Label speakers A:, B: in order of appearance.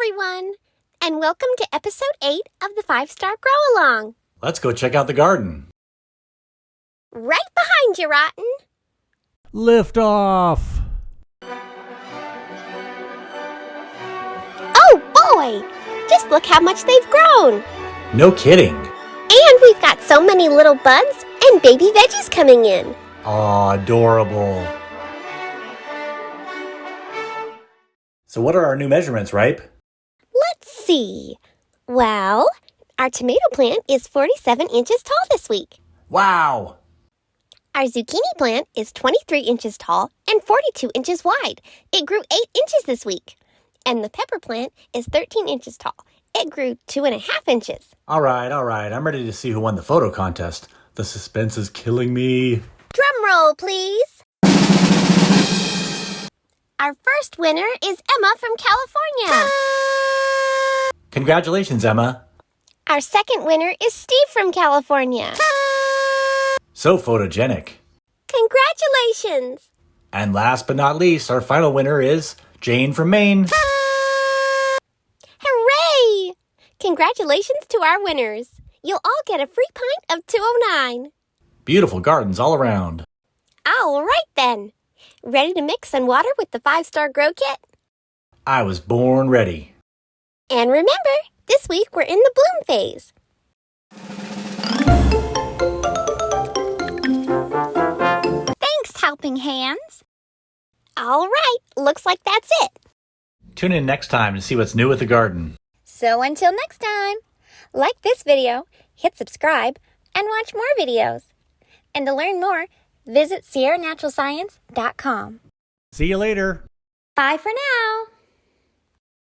A: everyone, and welcome to episode 8 of the 5-Star Grow Along.
B: Let's go check out the garden.
A: Right behind you, Rotten.
B: Lift off!
A: Oh boy! Just look how much they've grown.
B: No kidding.
A: And we've got so many little buds and baby veggies coming in.
B: Aw, adorable. So what are our new measurements, Ripe?
A: Let's see. Well, our tomato plant is 47 inches tall this week.
B: Wow!
A: Our zucchini plant is 23 inches tall and 42 inches wide. It grew 8 inches this week. And the pepper plant is 13 inches tall. It grew 2.5 inches.
B: All right. I'm ready to see who won the photo contest. The suspense is killing me.
A: Drum roll, please. Our first winner is Emma from California.
B: Congratulations, Emma.
A: Our second winner is Steve from California.
B: So photogenic.
A: Congratulations.
B: And last but not least, our final winner is Jayne from Maine.
A: Hooray! Congratulations to our winners. You'll all get a free pint of 209.
B: Beautiful gardens all around.
A: All right then. Ready to mix and water with the 5-Star Grow Kit?
B: I was born ready.
A: And remember, this week we're in the bloom phase. Thanks, helping hands. All right, looks like that's it.
B: Tune in next time to see what's new with the garden.
A: So until next time, like this video, hit subscribe, and watch more videos. And to learn more, visit SierraNaturalScience.com.
B: See you later.
A: Bye for now.